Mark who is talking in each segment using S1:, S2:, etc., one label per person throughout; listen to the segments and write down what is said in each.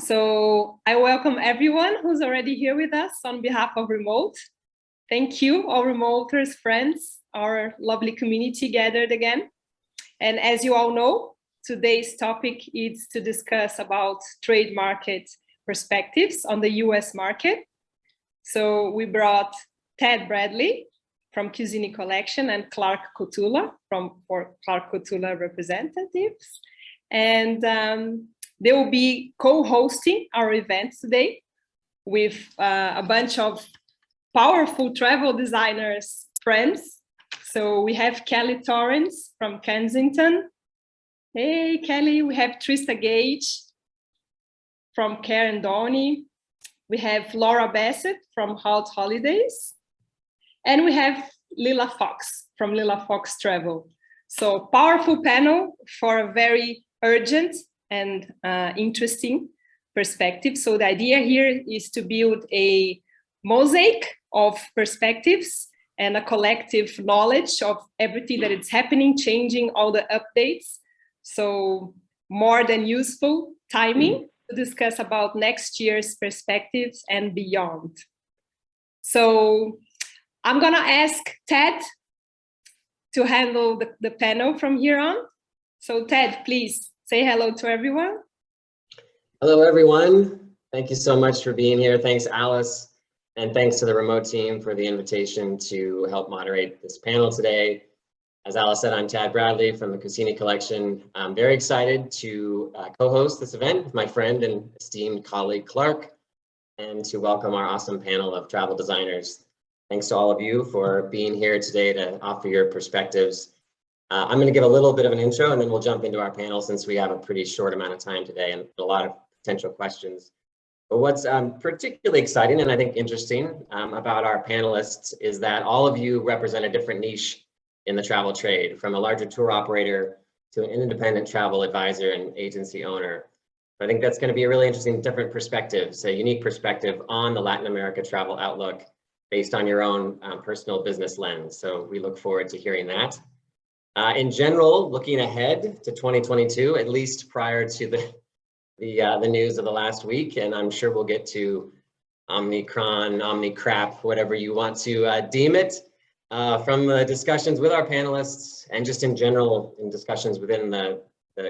S1: So I welcome everyone who's already here with us on behalf of Remote. Thank you, all Remoters, friends, our lovely community gathered again. And as you all know, today's topic is to discuss about trade market perspectives on the US market. So we brought Ted Bradley from Kusini Collection and Clark Kotula for Clark Kotula representatives. And they will be co-hosting our event today with a bunch of powerful travel designers friends. So we have Kelly Torrens from Kensington. Hey, Kelly. We have Trista Gage from Care and Downey. We have Laura Bassett from Haute Holidays. And we have Lila Fox from Lila Fox Travel. So powerful panel for a very urgent and interesting perspective. So the idea here is to build a mosaic of perspectives and a collective knowledge of everything that is happening, changing, all the updates. So more than useful timing to discuss about next year's perspectives and beyond. So I'm gonna ask Ted to handle the panel from here on. So Ted, please say hello to everyone.
S2: Hello, everyone. Thank you so much for being here. Thanks, Alice. And thanks to the remote team for the invitation to help moderate this panel today. As Alice said, I'm Ted Bradley from the Kusini Collection. I'm very excited to co-host this event with my friend and esteemed colleague, Clark, and to welcome our awesome panel of travel designers. Thanks to all of you for being here today to offer your perspectives. I'm going to give a little bit of an intro and then we'll jump into our panel since we have a pretty short amount of time today and a lot of potential questions. But what's particularly exciting and I think interesting about our panelists is that all of you represent a different niche in the travel trade, from a larger tour operator to an independent travel advisor and agency owner. I think that's going to be a really interesting different perspective, a unique perspective on the Latin America travel outlook based on your own personal business lens. So we look forward to hearing that. In general, looking ahead to 2022, at least prior to the news of the last week, and I'm sure we'll get to Omicron, Omnicrap, whatever you want to deem it, from the discussions with our panelists and just in general in discussions within the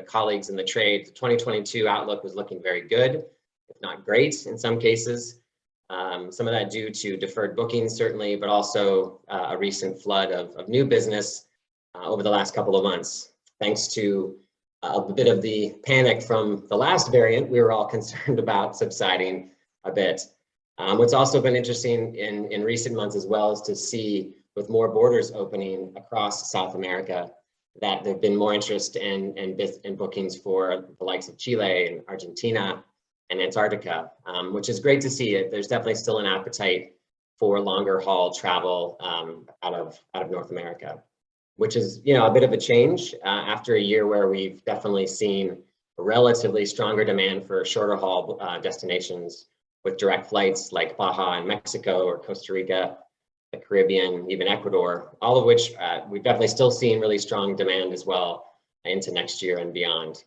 S2: colleagues in the trade. The 2022 outlook was looking very good, if not great in some cases. Some of that due to deferred bookings certainly, but also a recent flood of new business over the last couple of months. Thanks to a bit of the panic from the last variant, we were all concerned about subsiding a bit. What's also been interesting in recent months as well is to see, with more borders opening across South America, that there've been more interest in bookings for the likes of Chile and Argentina and Antarctica, which is great to see. There's definitely still an appetite for longer haul travel out of North America, which is, a bit of a change after a year where we've definitely seen a relatively stronger demand for shorter haul destinations with direct flights like Baja in Mexico or Costa Rica, the Caribbean, even Ecuador, all of which we've definitely still seen really strong demand as well into next year and beyond.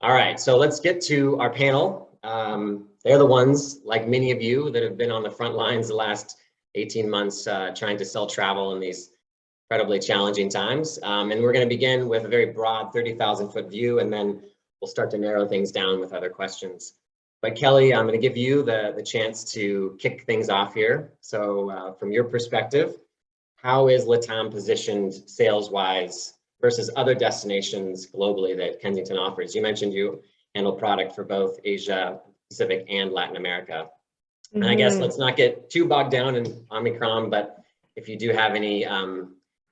S2: All right, so let's get to our panel. They're the ones, like many of you, that have been on the front lines the last 18 months trying to sell travel in these incredibly challenging times. And we're going to begin with a very broad 30,000-foot view, and then we'll start to narrow things down with other questions. But Kelly, I'm going to give you the chance to kick things off here. So from your perspective, how is LATAM positioned sales-wise versus other destinations globally that Kensington offers? You mentioned you handle product for both Asia, Pacific, and Latin America. And I guess let's not get too bogged down in Omicron, but if you do have any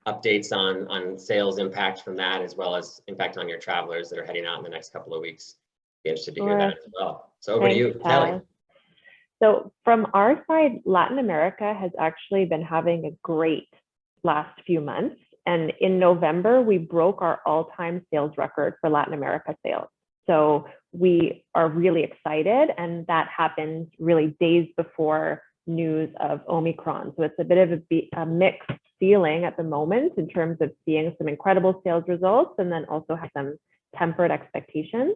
S2: updates on sales impact from that, as well as impact on your travelers that are heading out in the next couple of weeks, be interested to hear that as well. So over to you, Kelly.
S3: So from our side, Latin America has actually been having a great last few months. And in November, we broke our all-time sales record for Latin America sales. So we are really excited, and that happened really days before news of Omicron. So it's a bit of a mixed feeling at the moment in terms of seeing some incredible sales results and then also have some tempered expectations.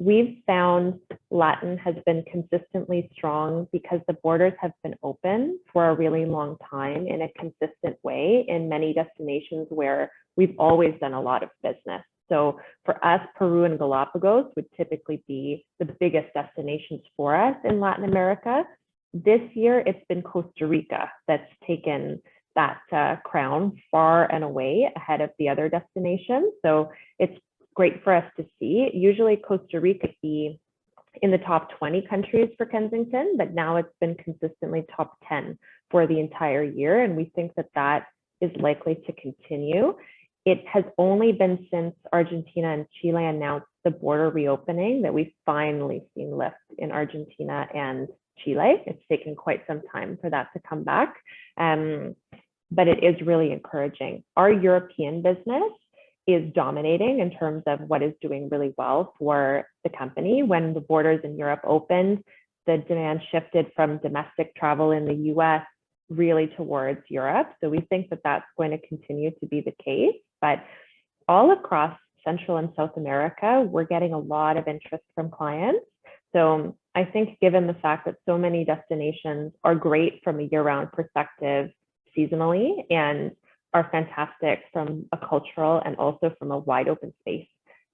S3: we've found Latin has been consistently strong because the borders have been open for a really long time in a consistent way in many destinations where we've always done a lot of business. So for us, Peru and Galapagos would typically be the biggest destinations for us in Latin America. This year, it's been Costa Rica that's taken that crown far and away ahead of the other destinations. So it's great for us to see. Usually Costa Rica be in the top 20 countries for Kensington, but now it's been consistently top 10 for the entire year. And we think that that is likely to continue. It has only been since Argentina and Chile announced the border reopening that we've finally seen lift in Argentina and Chile. It's taken quite some time for that to come back, but it is really encouraging. Our European business is dominating in terms of what is doing really well for the company. When the borders in Europe opened, the demand shifted from domestic travel in the US really towards Europe. So we think that that's going to continue to be the case. But all across Central and South America, we're getting a lot of interest from clients. So I think given the fact that so many destinations are great from a year-round perspective seasonally and are fantastic from a cultural and also from a wide open space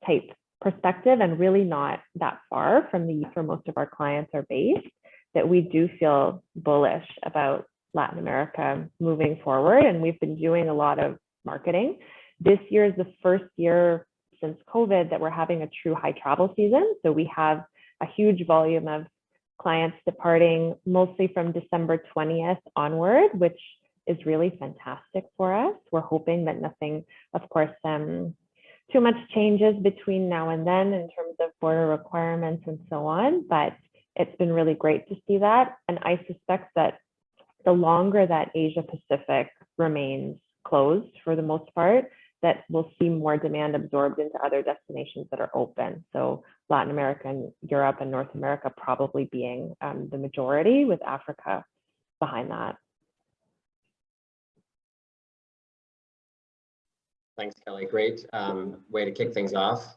S3: type perspective, and really not that far from where most of our clients are based, that we do feel bullish about Latin America moving forward. And we've been doing a lot of marketing. This year is the first year since COVID that we're having a true high travel season. So we have a huge volume of clients departing mostly from December 20th onward, which is really fantastic for us. We're hoping that nothing, of course, too much changes between now and then in terms of border requirements and so on, but it's been really great to see that. And I suspect that the longer that Asia Pacific remains closed for the most part, that we'll see more demand absorbed into other destinations that are open. So Latin America and Europe and North America probably being the majority, with Africa behind that.
S2: Thanks, Kelly. Great way to kick things off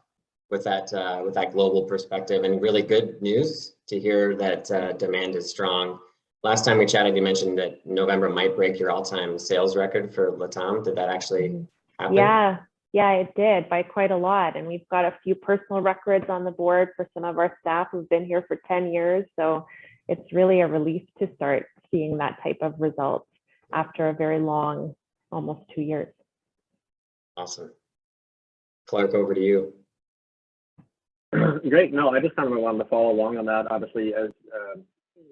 S2: with that global perspective, and really good news to hear that demand is strong. Last time we chatted, you mentioned that November might break your all-time sales record for Latam. Did that actually happen?
S3: Yeah, it did, by quite a lot. And we've got a few personal records on the board for some of our staff who've been here for 10 years. So it's really a relief to start seeing that type of result after a very long, almost 2 years.
S2: Awesome. Clark, over to you.
S4: Great. No, I just kind of wanted to follow along on that. Obviously, as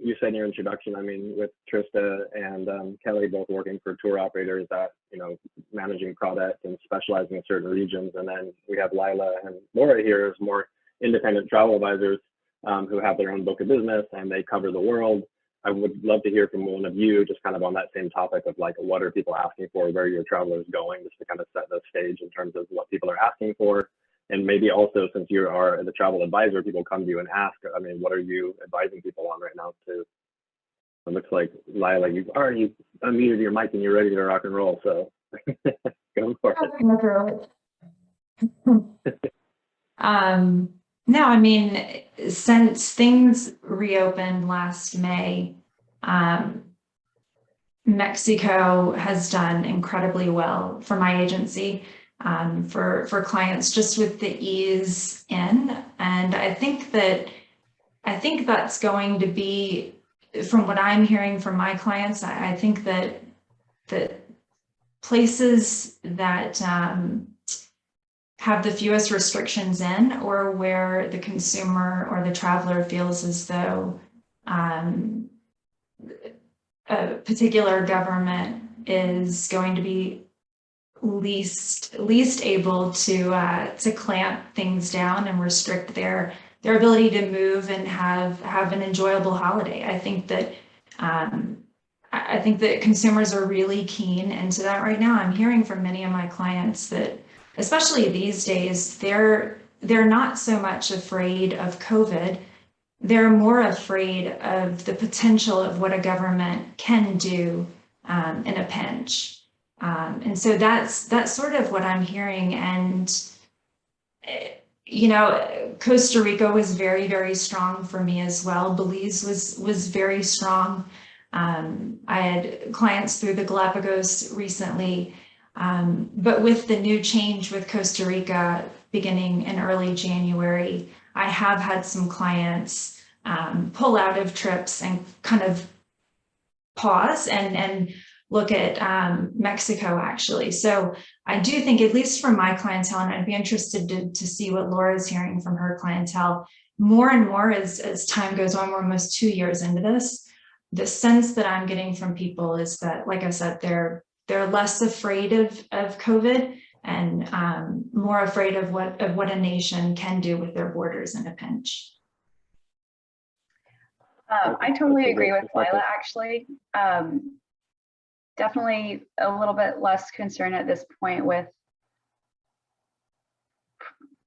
S4: you said in your introduction, I mean, with Trista and Kelly both working for tour operators that, managing product and specializing in certain regions. And then we have Lila and Laura here as more independent travel advisors who have their own book of business and they cover the world. I would love to hear from one of you just kind of on that same topic of like, what are people asking for, where your travelers going, just to kind of set the stage in terms of what people are asking for. And maybe also, since you are the travel advisor, people come to you and ask, I mean, what are you advising people on right now too? It looks like, Lila, you've already unmuted your mic and you're ready to rock and roll, so go for it.
S5: No, I mean, since things reopened last May, Mexico has done incredibly well for my agency, for clients, just with the ease in. And I think that's going to be, from what I'm hearing from my clients, I think that the places that have the fewest restrictions in, or where the consumer or the traveler feels as though a particular government is going to be least able to clamp things down and restrict their ability to move and have an enjoyable holiday. I think that consumers are really keen into that right now. I'm hearing from many of my clients that, especially these days, they're not so much afraid of COVID. They're more afraid of the potential of what a government can do in a pinch. And so that's sort of what I'm hearing. And Costa Rica was very, very strong for me as well. Belize was very strong. I had clients through the Galapagos recently, but with the new change with Costa Rica beginning in early January, I have had some clients pull out of trips and kind of pause and look at Mexico, actually. So I do think, at least for my clientele, and I'd be interested to see what Laura's hearing from her clientele, more and more as time goes on, we're almost 2 years into this, the sense that I'm getting from people is that, like I said, they're less afraid of COVID and more afraid of what a nation can do with their borders in a pinch.
S6: I totally agree with Lila, actually. Definitely a little bit less concerned at this point with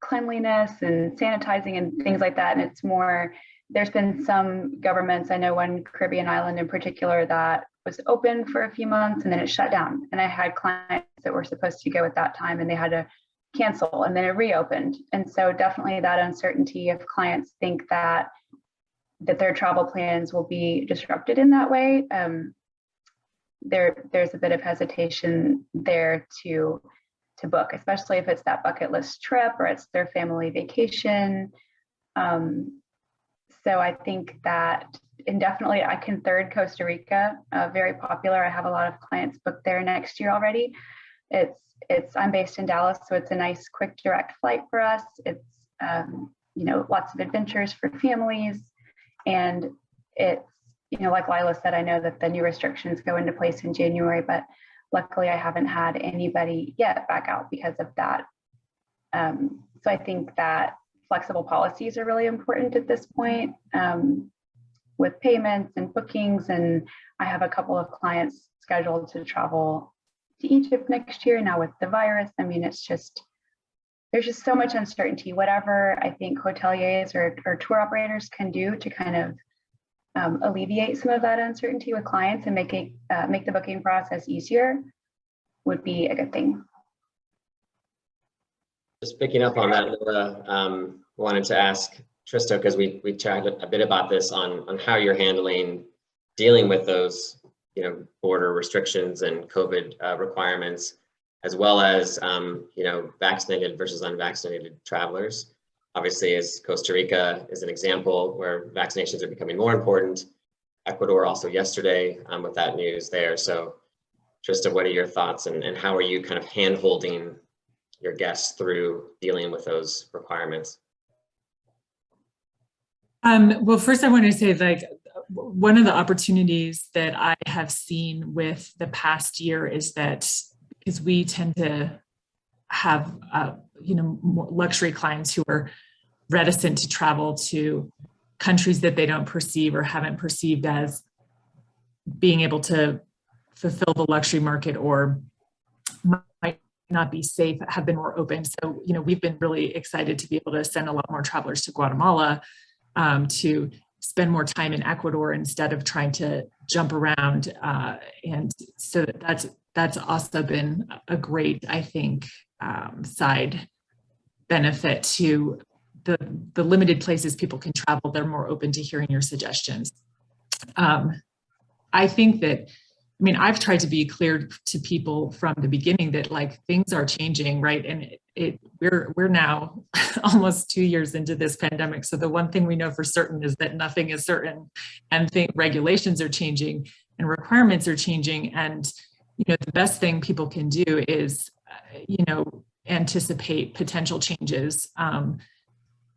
S6: cleanliness and sanitizing and things like that. And it's more, there's been some governments, I know one Caribbean island in particular, that was open for a few months and then it shut down. And I had clients that were supposed to go at that time and they had to cancel and then it reopened. And so definitely that uncertainty, if clients think that their travel plans will be disrupted in that way, there's a bit of hesitation there to book, especially if it's that bucket list trip or it's their family vacation. So I think that indefinitely, I can third Costa Rica, very popular. I have a lot of clients booked there next year already. I'm based in Dallas, so it's a nice, quick, direct flight for us. It's lots of adventures for families, and it's like Lila said, I know that the new restrictions go into place in January, but luckily I haven't had anybody yet back out because of that. So I think that flexible policies are really important at this point with payments and bookings. And I have a couple of clients scheduled to travel to Egypt next year. Now with the virus, I mean, there's just so much uncertainty. Whatever I think hoteliers or tour operators can do to kind of alleviate some of that uncertainty with clients and make the booking process easier would be a good thing.
S2: Just picking up on that, Laura, wanted to ask Trista, because we chatted a bit about this on how you're dealing with those border restrictions and COVID requirements, as well as vaccinated versus unvaccinated travelers. Obviously, as Costa Rica is an example where vaccinations are becoming more important. Ecuador also yesterday with that news there. So Trista, what are your thoughts and how are you kind of hand-holding your guests through dealing with those requirements?
S7: Well, first I want to say, like, one of the opportunities that I have seen with the past year is that because we tend to have, more luxury clients who are reticent to travel to countries that they don't perceive or haven't perceived as being able to fulfill the luxury market or might not be safe, have been more open. So, we've been really excited to be able to send a lot more travelers to Guatemala, to spend more time in Ecuador instead of trying to jump around. And so that's also been a great, I think, side benefit to the limited places people can travel. They're more open to hearing your suggestions. I think that, I've tried to be clear to people from the beginning that, like, things are changing, right? And we're now almost 2 years into this pandemic. So the one thing we know for certain is that nothing is certain, and regulations are changing and requirements are changing. And, the best thing people can do is, anticipate potential changes.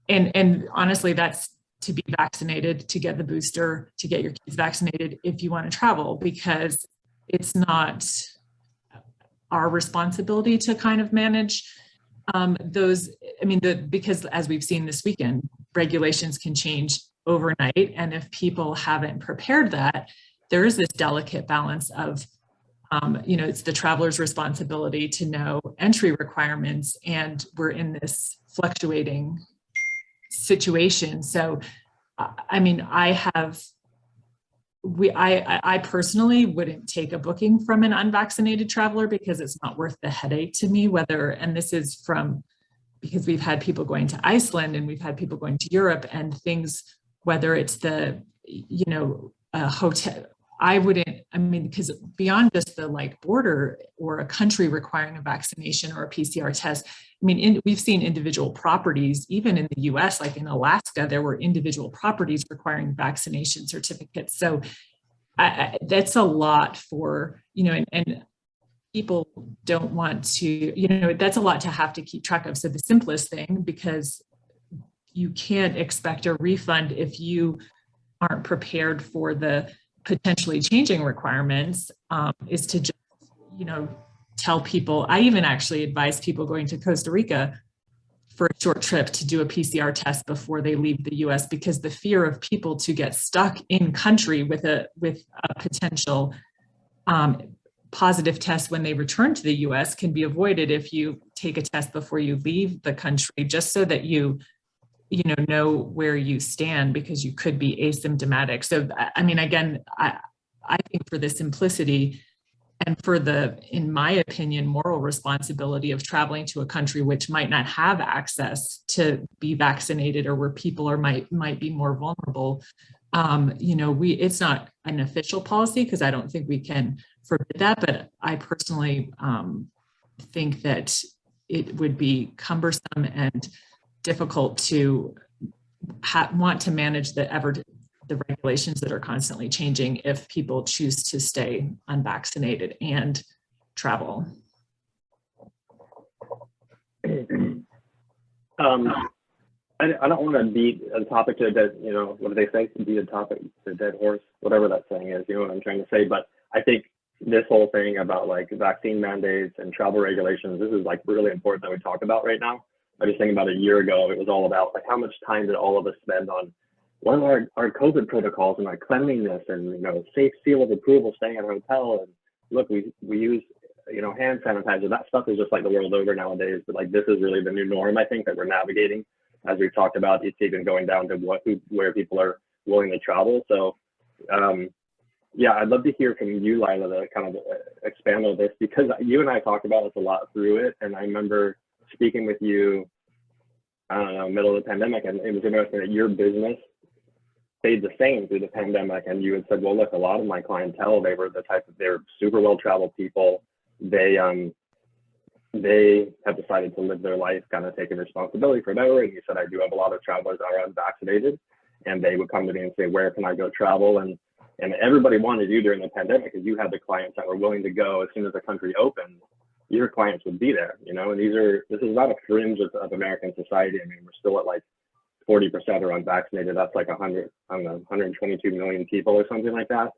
S7: And honestly, that's to be vaccinated, to get the booster, to get your kids vaccinated if you want to travel, because it's not our responsibility to kind of manage those. Because as we've seen this weekend, regulations can change overnight. And if people haven't prepared that, there is this delicate balance of, it's the traveler's responsibility to know entry requirements, and we're in this fluctuating situation. So, I personally wouldn't take a booking from an unvaccinated traveler because it's not worth the headache to me, and this is from because we've had people going to Iceland and we've had people going to Europe and things, whether it's the, hotel, because beyond just the like border or a country requiring a vaccination or a PCR test, we've seen individual properties, even in the US, like in Alaska, there were individual properties requiring vaccination certificates. So that's a lot for, and people don't want to, that's a lot to have to keep track of. So the simplest thing, because you can't expect a refund if you aren't prepared for the potentially changing requirements, is to just, tell people. I even actually advise people going to Costa Rica for a short trip to do a PCR test before they leave the US, because the fear of people to get stuck in country with a potential positive test when they return to the US can be avoided if you take a test before you leave the country, just so that you know where you stand, because you could be asymptomatic. So, again, I think for the simplicity and for the, in my opinion, moral responsibility of traveling to a country which might not have access to be vaccinated, or where people might be more vulnerable, it's not an official policy, because I don't think we can forbid that, but I personally think that it would be cumbersome and difficult to want to manage the regulations that are constantly changing if people choose to stay unvaccinated and travel.
S4: I don't want to beat a topic to a dead, what do they say? Beat a topic to a dead horse, whatever that saying is, you know what I'm trying to say. But I think this whole thing about like vaccine mandates and travel regulations, this is like really important that we talk about right now. I just think about a year ago, it was all about like how much time did all of us spend on what are our COVID protocols and our cleanliness and, safe seal of approval staying at a hotel. And look, we use, hand sanitizer. That stuff is just like the world over nowadays. But like, this is really the new norm, I think, that we're navigating. As we've talked about, it's even going down to where people are willing to travel. So yeah, I'd love to hear from you, Lila, to kind of expand on this, because you and I talked about this a lot through it. And I remember speaking with you, I don't know, middle of the pandemic, and it was interesting that your business stayed the same through the pandemic. And you had said, well, look, a lot of my clientele, they're super well-traveled people. They have decided to live their life kind of taking responsibility for whatever. And you said, I do have a lot of travelers that are unvaccinated, and they would come to me and say, where can I go travel? And everybody wanted you during the pandemic, because you had the clients that were willing to go as soon as the country opened. Your clients would be there, and this is not a fringe of American society. We're still at like 40% are unvaccinated. That's like 122 million people or something like that.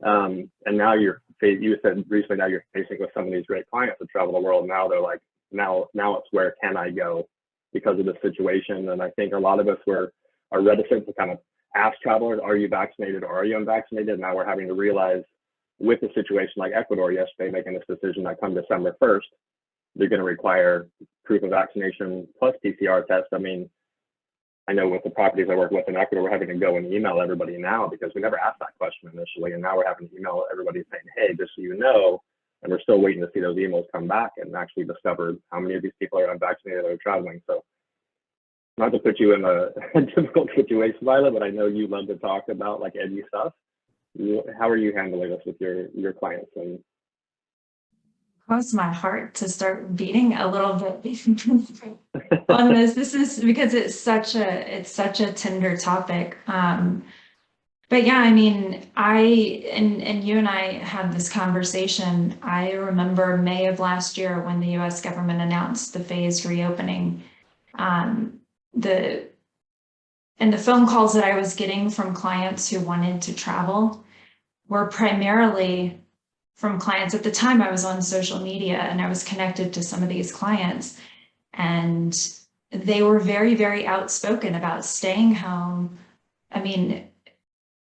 S4: And now you said recently, now you're facing with some of these great clients that travel the world. Now they're like, now it's where can I go because of the situation. And I think a lot of us are reticent to kind of ask travelers, are you vaccinated or are you unvaccinated? Now we're having to realize, with a situation like Ecuador yesterday, making this decision that come December 1st, they're going to require proof of vaccination plus PCR test. I know with the properties I work with in Ecuador, we're having to go and email everybody now, because we never asked that question initially. And now we're having to email everybody saying, hey, just so you know, and we're still waiting to see those emails come back and actually discover how many of these people are unvaccinated or traveling. So not to put you in a difficult situation, Lila, but I know you love to talk about like edgy stuff. How are you handling this with your clients? And
S5: caused my heart to start beating a little bit on this. This is because it's such a tender topic. But yeah, and you and I had this conversation. I remember May of last year when the US government announced the phased reopening. The phone calls that I was getting from clients who wanted to travel were primarily from clients. At the time, I was on social media and I was connected to some of these clients, and they were very, very outspoken about staying home.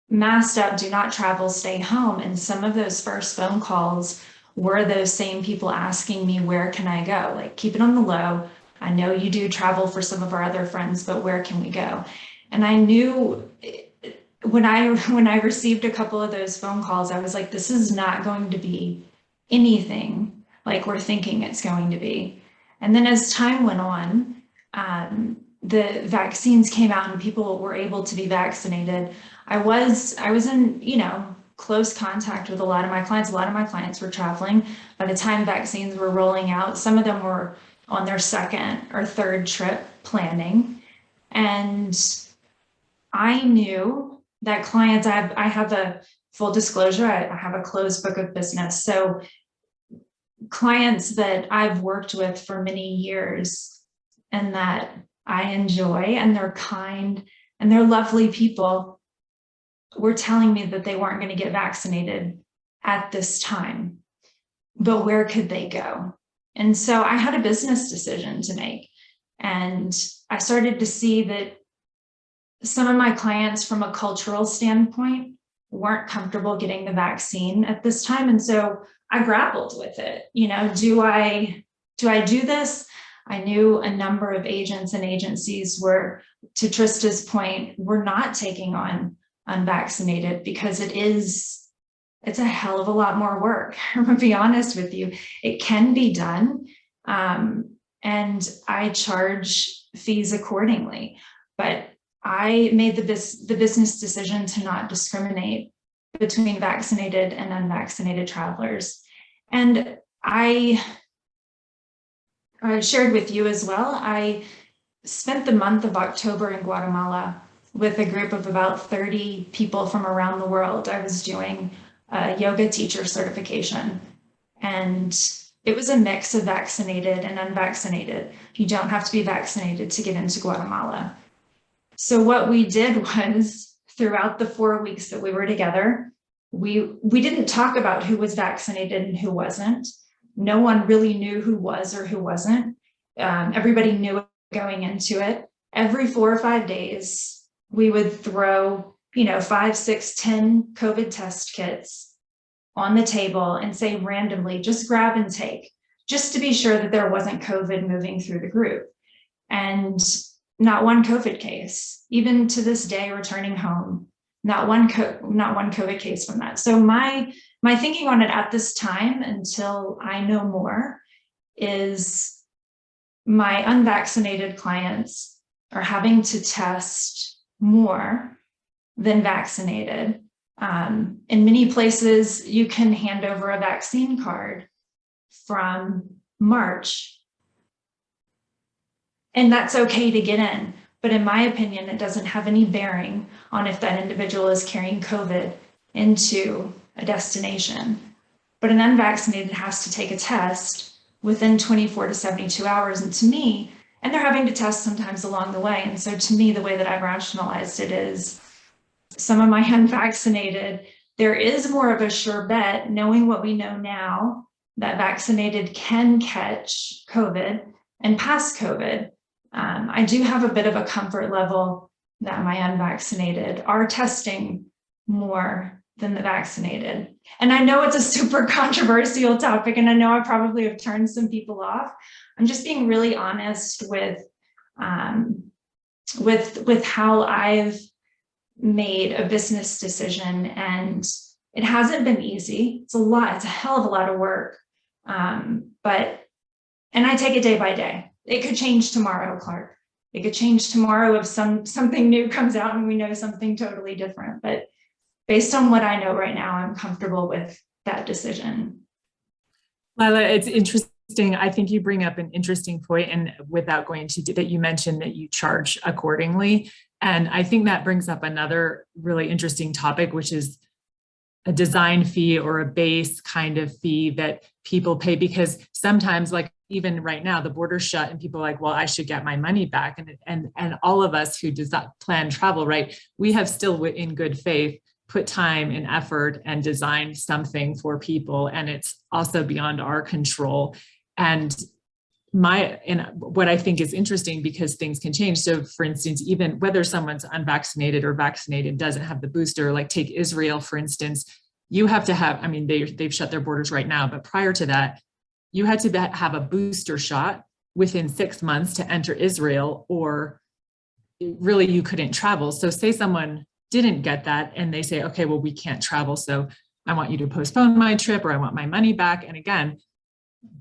S5: Masked up, do not travel, stay home. And some of those first phone calls were those same people asking me, where can I go? Like, keep it on the low. I know you do travel for some of our other friends, but where can we go? And I knew when I received a couple of those phone calls, I was like, this is not going to be anything like we're thinking it's going to be. And then as time went on, the vaccines came out and people were able to be vaccinated, I was in, you know, close contact with a lot of my clients. A lot of my clients were traveling. By the time vaccines were rolling out, some of them were on their second or third trip planning. And I knew that clients, I have a full disclosure, I have a closed book of business. So clients that I've worked with for many years and that I enjoy, and they're kind and they're lovely people, were telling me that they weren't going to get vaccinated at this time, but where could they go? And so I had a business decision to make. And I started to see that some of my clients from a cultural standpoint weren't comfortable getting the vaccine at this time. And so I grappled with it. You know, do I do this? I knew a number of agents and agencies were, to Trista's point, were not taking on unvaccinated because it's a hell of a lot more work. I'm gonna be honest with you. It can be done. And I charge fees accordingly, but I made the business decision to not discriminate between vaccinated and unvaccinated travelers. And I shared with you as well, I spent the month of October in Guatemala with a group of about 30 people from around the world. I was doing a yoga teacher certification, and it was a mix of vaccinated and unvaccinated. You don't have to be vaccinated to get into Guatemala. So what we did was, throughout the 4 weeks that we were together, we didn't talk about who was vaccinated and who wasn't. No one really knew who was or who wasn't. Everybody knew it going into it. Every 4 or 5 days, we would throw, 5, 6, 10 COVID test kits on the table and say randomly, just grab and take, just to be sure that there wasn't COVID moving through the group. And not one COVID case, even to this day, returning home, not one COVID case from that. So my thinking on it at this time, until I know more, is my unvaccinated clients are having to test more than vaccinated. In many places, you can hand over a vaccine card from March, and that's okay to get in. But in my opinion, it doesn't have any bearing on if that individual is carrying COVID into a destination. But an unvaccinated has to take a test within 24 to 72 hours. And to me, and they're having to test sometimes along the way. And so to me, the way that I've rationalized it is, some of my unvaccinated, there is more of a sure bet, knowing what we know now, that vaccinated can catch COVID and pass COVID. I do have a bit of a comfort level that my unvaccinated are testing more than the vaccinated. And I know it's a super controversial topic, and I know I probably have turned some people off. I'm just being really honest with how I've made a business decision, and it hasn't been easy. It's a lot. It's a hell of a lot of work. And I take it day by day. It could change tomorrow, Clark. It could change tomorrow if something new comes out and we know something totally different. But based on what I know right now, I'm comfortable with that decision.
S7: Lila, it's interesting. I think you bring up an interesting point, and without going to that, you mentioned that you charge accordingly. And I think that brings up another really interesting topic, which is a design fee or a base kind of fee that people pay, because sometimes, like even right now, the border's shut and people are like, well, I should get my money back. And all of us who plan travel, right, we have still in good faith put time and effort and designed something for people. And it's also beyond our control. And what I think is interesting, because things can change. So for instance, even whether someone's unvaccinated or vaccinated, doesn't have the booster, like take Israel, for instance, you have to have, they've shut their borders right now, but prior to that, you had to have a booster shot within 6 months to enter Israel, or really you couldn't travel. So say someone didn't get that and they say, okay, well, we can't travel, so I want you to postpone my trip, or I want my money back. And again,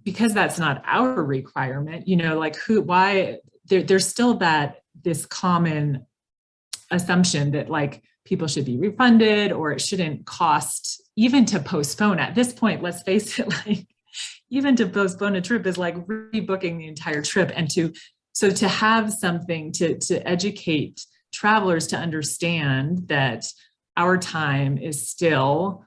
S7: because that's not our requirement, like why there's still this common assumption that like people should be refunded or it shouldn't cost even to postpone. At this point, let's face it, like even to postpone a trip is like rebooking the entire trip. And to have something to educate travelers to understand that our time is still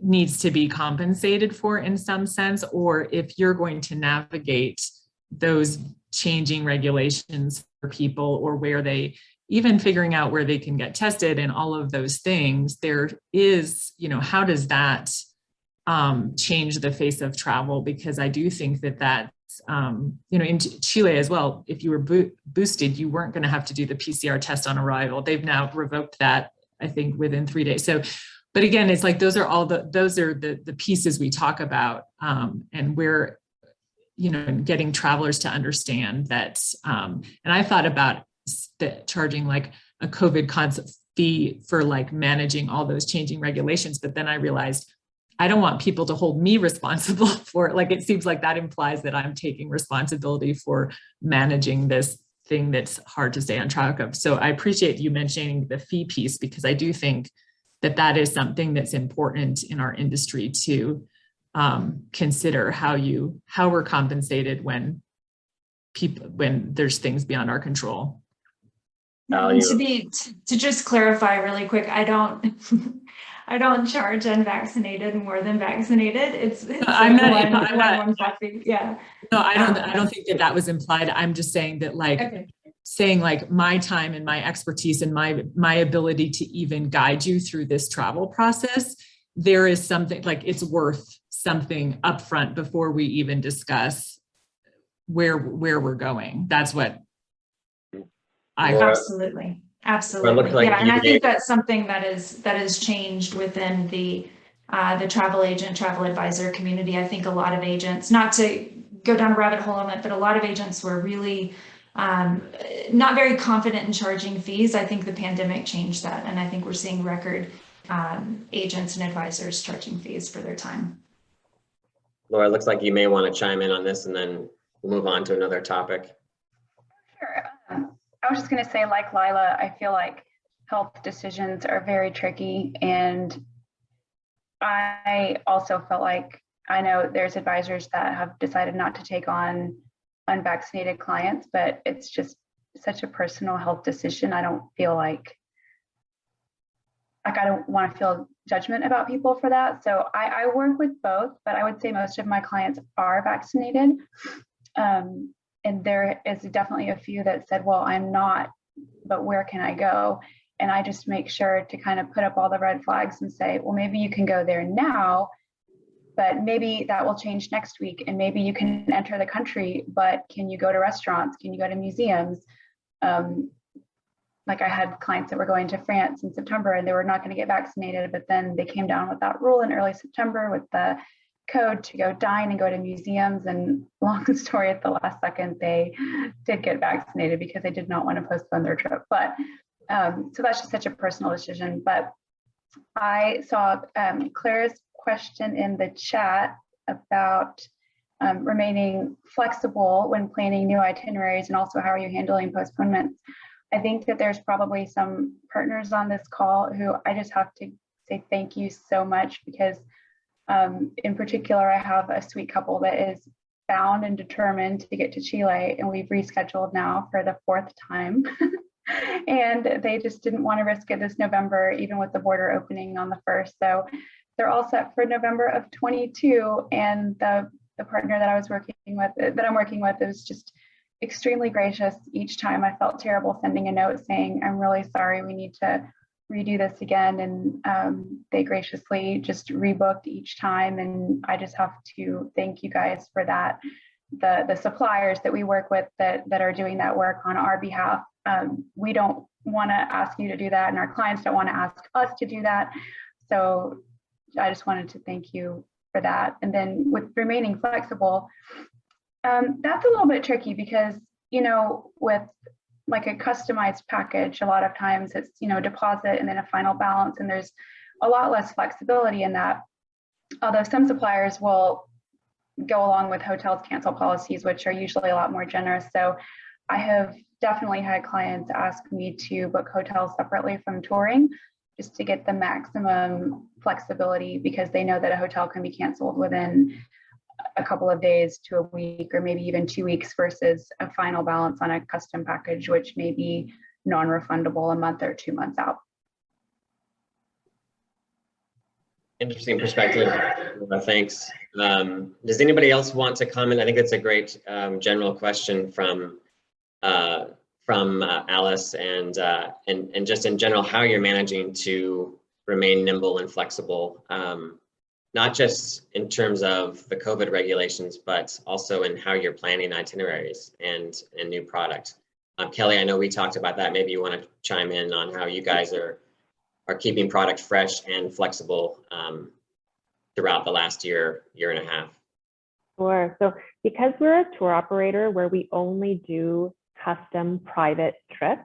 S7: needs to be compensated for in some sense, or if you're going to navigate those changing regulations for people, or where they even figuring out where they can get tested and all of those things, there is, how does that change the face of travel? Because I do think that in Chile as well, if you were boosted, you weren't going to have to do the PCR test on arrival. They've now revoked that, I think, within 3 days. So, but again, it's like those are the pieces we talk about, and we're, getting travelers to understand that. And I thought about charging like a COVID concept fee for like managing all those changing regulations, but then I realized I don't want people to hold me responsible for it. Like, it seems like that implies that I'm taking responsibility for managing this thing that's hard to stay on track of. So I appreciate you mentioning the fee piece, because I do think that is something that's important in our industry to consider how we're compensated when there's things beyond our control.
S5: To just clarify really quick, I don't charge unvaccinated more than vaccinated. It's
S7: I'm
S5: like
S7: not,
S5: one coffee. Yeah.
S7: No, I don't think that was implied. I'm just saying that saying like my time and my expertise and my ability to even guide you through this travel process, there is something like it's worth something upfront before we even discuss where we're going. That's what
S5: Absolutely.
S2: Like,
S5: yeah, and I think that's something that is changed within the travel agent, travel advisor community. I think a lot of agents, not to go down a rabbit hole on it, but a lot of agents were really not very confident in charging fees. I think the pandemic changed that, and I think we're seeing record agents and advisors charging fees for their time.
S2: Laura, it looks like you may want to chime in on this and then we'll move on to another topic.
S6: Sure. I was just going to say, like Lila, I feel like health decisions are very tricky. And I also felt like, I know there's advisors that have decided not to take on unvaccinated clients, but it's just such a personal health decision. I don't feel like I don't want to feel judgment about people for that. So I work with both, but I would say most of my clients are vaccinated. And there is definitely a few that said, well, I'm not, but where can I go? And I just make sure to kind of put up all the red flags and say, well, maybe you can go there now, but maybe that will change next week. And maybe you can enter the country, but can you go to restaurants? Can you go to museums? Like I had clients that were going to France in September and they were not going to get vaccinated, but then they came down with that rule in early September with the code to go dine and go to museums. And long story, at the last second, they did get vaccinated because they did not want to postpone their trip. But so that's just such a personal decision. But I saw Claire's question in the chat about remaining flexible when planning new itineraries, and also how are you handling postponements. I think that there's probably some partners on this call who I just have to say thank you so much, because in particular, I have a sweet couple that is bound and determined to get to Chile, and we've rescheduled now for the 4th time. And they just didn't want to risk it this November, even with the border opening on the 1st. So they're all set for November of 22. And the partner that I'm working with is just extremely gracious. Each time I felt terrible sending a note saying, I'm really sorry, we need to redo this again. And they graciously just rebooked each time. And I just have to thank you guys for that. The suppliers that we work with that are doing that work on our behalf, we don't want to ask you to do that, and our clients don't want to ask us to do that. So I just wanted to thank you for that. And then with remaining flexible, that's a little bit tricky because, with like a customized package, a lot of times it's, deposit and then a final balance, and there's a lot less flexibility in that. Although some suppliers will go along with hotels cancel policies, which are usually a lot more generous. So I have definitely had clients ask me to book hotels separately from touring, just to get the maximum flexibility, because they know that a hotel can be canceled within a couple of days to a week, or maybe even 2 weeks, versus a final balance on a custom package, which may be non-refundable a month or 2 months out.
S2: Interesting perspective. Thanks. Does anybody else want to comment? I think that's a great general question from Alice, and just in general, how you're managing to remain nimble and flexible, not just in terms of the COVID regulations, but also in how you're planning itineraries and new product. Kelly, I know we talked about that. Maybe you want to chime in on how you guys are keeping product fresh and flexible throughout the last year and a half.
S3: Sure. So because we're a tour operator where we only do custom private trips,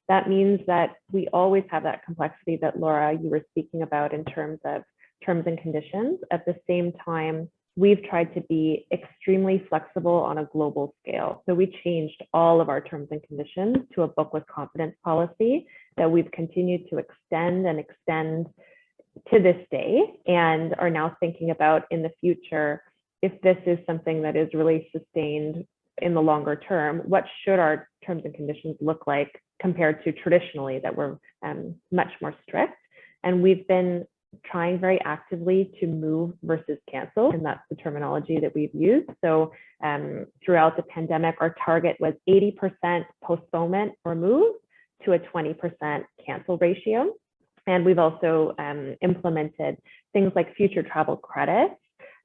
S3: that means that we always have that complexity that Laura, you were speaking about in terms of terms and conditions. At the same time, we've tried to be extremely flexible on a global scale. So we changed all of our terms and conditions to a book with confidence policy that we've continued to extend and extend to this day, and are now thinking about in the future, if this is something that is really sustained in the longer term, what should our terms and conditions look like compared to traditionally that were much more strict. And we've been trying very actively to move versus cancel, and that's the terminology that we've used. So throughout the pandemic, our target was 80% postponement or move to a 20% cancel ratio. And we've also implemented things like future travel credits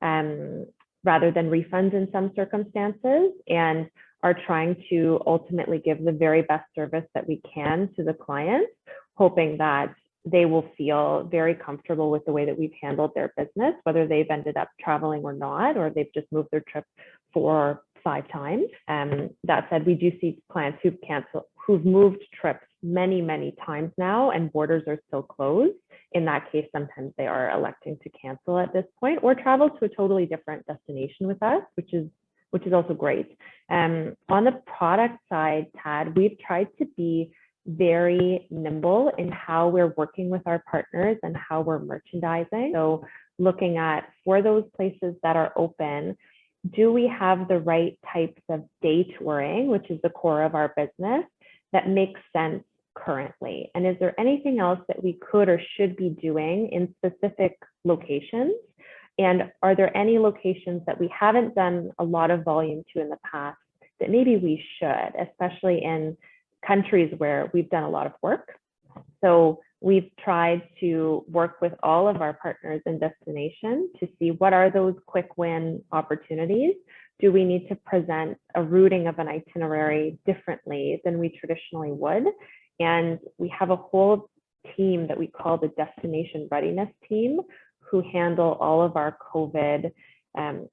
S3: rather than refunds in some circumstances, and are trying to ultimately give the very best service that we can to the clients, hoping that they will feel very comfortable with the way that we've handled their business, whether they've ended up traveling or not, or they've just moved their trip 4 or 5 times. That said, we do see clients who've moved trips many times now, and borders are still closed. In that case, sometimes they are electing to cancel at this point or travel to a totally different destination with us, which is also great. On the product side, Tad, we've tried to be very nimble in how we're working with our partners and how we're merchandising. So looking at, for those places that are open, do we have the right types of day touring, which is the core of our business, that makes sense currently? And is there anything else that we could or should be doing in specific locations? And are there any locations that we haven't done a lot of volume to in the past that maybe we should, especially in countries where we've done a lot of work? So we've tried to work with all of our partners in destination to see what are those quick win opportunities. Do we need to present a routing of an itinerary differently than we traditionally would? And we have a whole team that we call the destination readiness team, who handle all of our COVID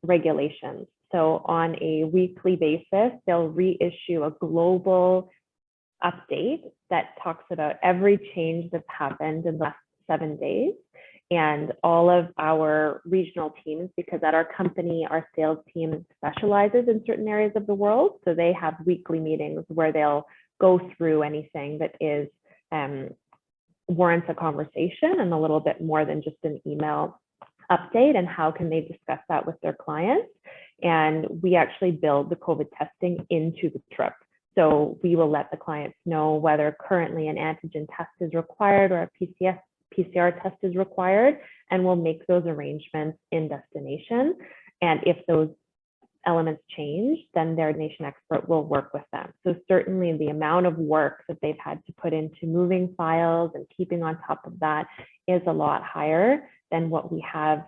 S3: regulations. So on a weekly basis, they'll reissue a global update that talks about every change that's happened in the last 7 days. And all of our regional teams, because at our company, our sales team specializes in certain areas of the world. So they have weekly meetings where they'll go through anything that is warrants a conversation and a little bit more than just an email update, and how can they discuss that with their clients. And we actually build the COVID testing into the trip. So we will let the clients know whether currently an antigen test is required or a PCR test is required, and we'll make those arrangements in destination. And if those elements change, then their nation expert will work with them. So certainly the amount of work that they've had to put into moving files and keeping on top of that is a lot higher than what we have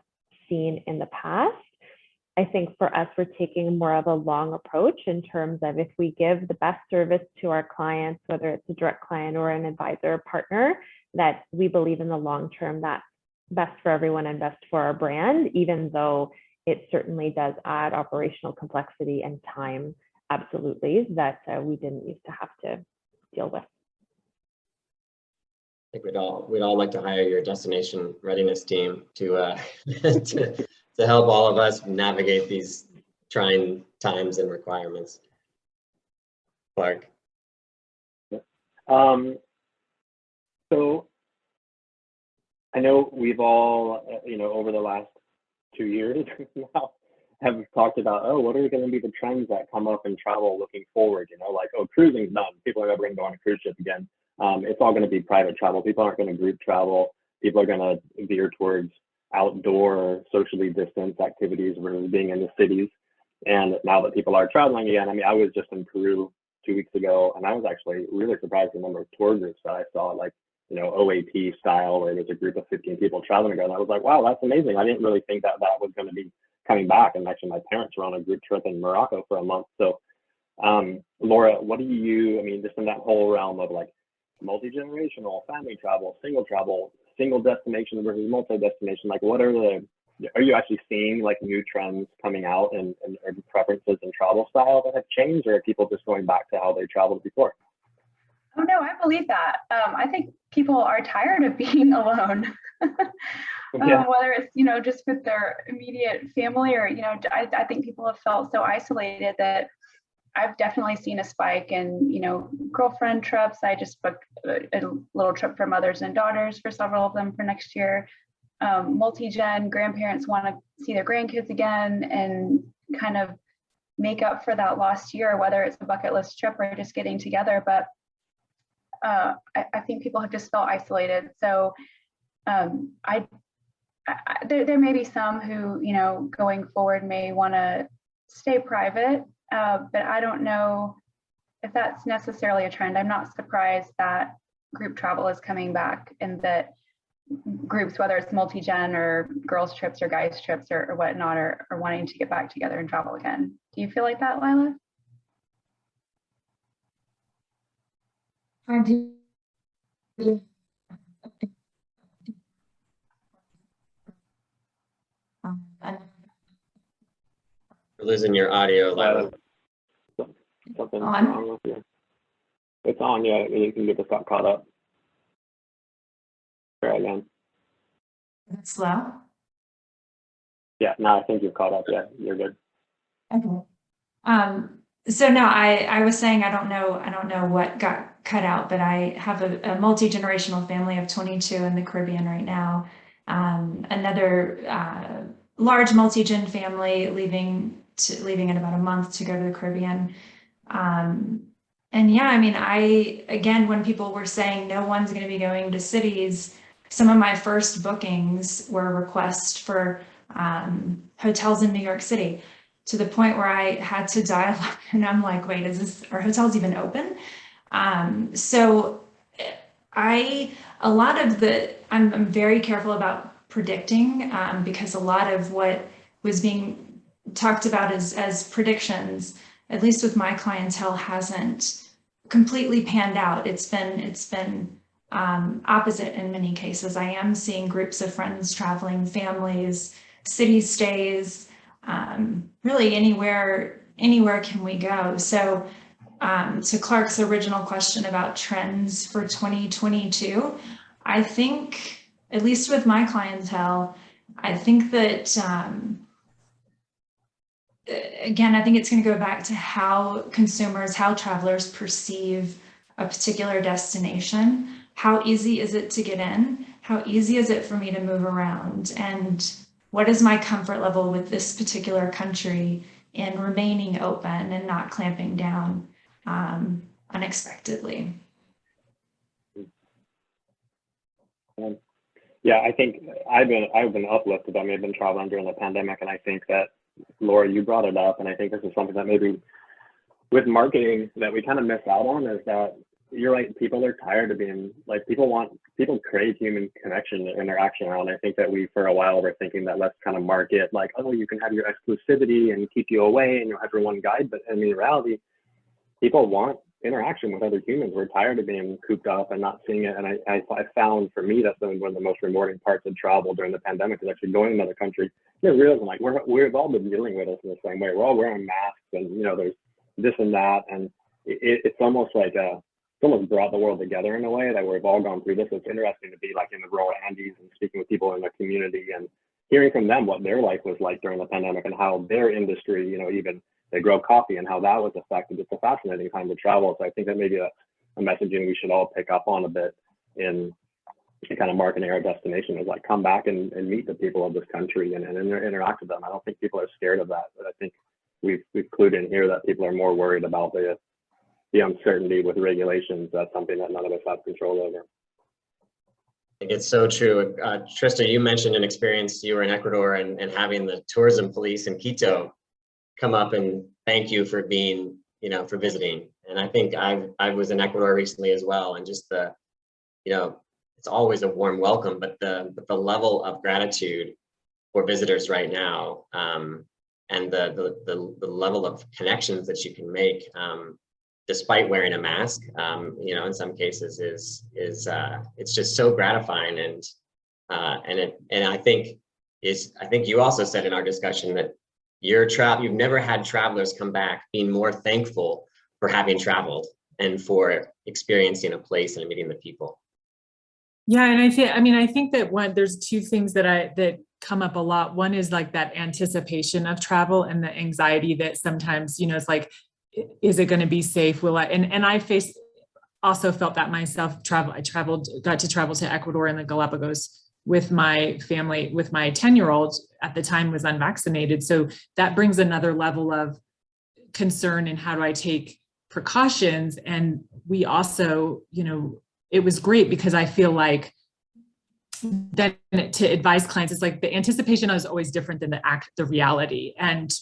S3: seen in the past. I think for us, we're taking more of a long approach in terms of, if we give the best service to our clients, whether it's a direct client or an advisor partner, that we believe in the long term that's best for everyone and best for our brand, even though it certainly does add operational complexity and time, absolutely, that we didn't used to have to deal with.
S2: I think we'd all like to hire your destination readiness team to to help all of us navigate these trying times and requirements. Clark.
S4: So I know we've all, over the last 2 years now, have talked about, oh, what are going to be the trends that come up in travel looking forward? Like, oh, cruising's done. People are never going to go on a cruise ship again. It's all going to be private travel. People aren't going to group travel. People are going to veer towards outdoor, socially distanced activities versus being in the cities. And now that people are traveling again, I mean, I was just in Peru 2 weeks ago, and I was actually really surprised at the number of tour groups that I saw, like, OAP style, where there's a group of 15 people traveling together. And I was like, wow, that's amazing. I didn't really think that that was going to be coming back. And actually, my parents were on a group trip in Morocco for a month. So, Laura, what do you, I mean, just in that whole realm of like multi-generational, family travel, single destination versus multi-destination, like what are you actually seeing like new trends coming out and preferences in travel style that have changed, or are people just going back to how they traveled before?
S6: Oh no, I believe that. I think people are tired of being alone.
S4: Yeah.
S6: Whether it's, just with their immediate family or, I think people have felt so isolated that I've definitely seen a spike in, girlfriend trips. I just booked a little trip for mothers and daughters for several of them for next year. Multi-gen grandparents want to see their grandkids again and kind of make up for that lost year, whether it's a bucket list trip or just getting together. But I think people have just felt isolated. So there may be some who, going forward may want to stay private, but I don't know if that's necessarily a trend. I'm not surprised that group travel is coming back and that groups, whether it's multi-gen or girls trips or guys trips or whatnot, are wanting to get back together and travel again. Do you feel like that, Lila?
S5: I do.
S2: You're losing your audio, Lila.
S4: Something's
S5: On?
S4: wrong with you. It's on, yeah. You can get this got caught up. Try again.
S5: Is it slow?
S4: Yeah, no, I think you're caught up. Yeah, you're good.
S5: Okay. So no, I was saying I don't know what got cut out, but I have a multi-generational family of 22 in the Caribbean right now. Another large multi-gen family leaving in about a month to go to the Caribbean. And yeah, I mean, again, when people were saying no one's going to be going to cities, some of my first bookings were requests for hotels in New York City, to the point where I had to dial up and I'm like, wait, are hotels even open? So I'm very careful about predicting, because a lot of what was being talked about as predictions, at least with my clientele, hasn't completely panned out. It's been opposite in many cases. I am seeing groups of friends traveling, families, city stays, really anywhere can we go. So to Clark's original question about trends for 2022, I think, at least with my clientele, I think that, again, I think it's going to go back to how travelers perceive a particular destination. How easy is it to get in? How easy is it for me to move around? And what is my comfort level with this particular country in remaining open and not clamping down unexpectedly?
S4: Yeah, I think I've been uplifted. I mean, I've been traveling during the pandemic, and I think that, Laura, you brought it up, and I think this is something that maybe with marketing that we kind of miss out on, is that you're right, people are tired of being like, people crave human connection and interaction around. I think that we, for a while, were thinking that let's kind of market like, oh, you can have your exclusivity and keep you away and you'll have your one guide. But in reality, people want interaction with other humans. We're tired of being cooped up and not seeing it. And I found, for me, that's been one of the most rewarding parts of travel during the pandemic, is actually going to another country. You're realizing like we've all been dealing with this in the same way. We're all wearing masks, and there's this and that, and it's almost like almost brought the world together in a way that we've all gone through this. It's interesting to be like in the rural Andes and speaking with people in the community and hearing from them what their life was like during the pandemic and how their industry, even they grow coffee and how that was affected. It's a fascinating time to travel. So I think that maybe a messaging we should all pick up on a bit in kind of marketing our destination is like, come back and meet the people of this country and interact with them. I don't think people are scared of that, but I think we've clued in here that people are more worried about the uncertainty with regulations. That's something that none of us have control over.
S2: I think it's so true. Trista, you mentioned an experience, you were in Ecuador and having the tourism police in Quito come up and thank you for being, for visiting. And I think I was in Ecuador recently as well. And just it's always a warm welcome, but the level of gratitude for visitors right now, and the level of connections that you can make, despite wearing a mask, in some cases is it's just so gratifying. And I think you also said in our discussion that you've never had travelers come back being more thankful for having traveled and for experiencing a place and meeting the people.
S7: Yeah, and I think that there's two things that come up a lot. One is like that anticipation of travel and the anxiety that sometimes, it's like, is it going to be safe? Will I? And I also felt that myself. I got to travel to Ecuador and the Galapagos with my family, with my 10-year-old at the time was unvaccinated. So that brings another level of concern in how do I take precautions. And we also, it was great because I feel like then to advise clients, it's like the anticipation is always different than the reality. And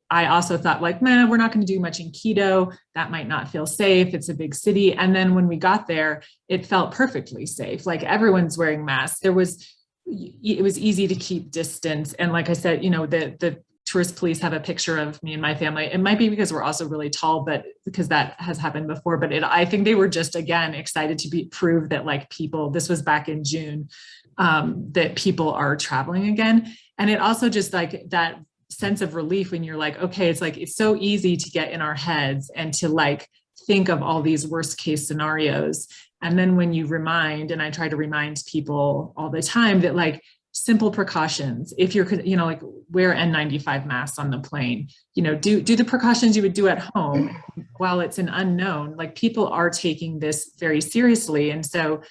S7: I also thought like, man, we're not going to do much in Quito. That might not feel safe. It's a big city. And then when we got there, it felt perfectly safe. Like everyone's wearing masks. It was easy to keep distance. And like I said, the tourist police have a picture of me and my family. It might be because we're also really tall, but because that has happened before, but I think they were just, again, excited to prove that like people, this was back in June, that people are traveling again. And it also just like that sense of relief when you're like, okay, it's like, it's so easy to get in our heads and to like, think of all these worst case scenarios. And then when you remind, and I try to remind people all the time that like, simple precautions, if you're, like wear N95 masks on the plane, do the precautions you would do at home while it's an unknown, like people are taking this very seriously. And so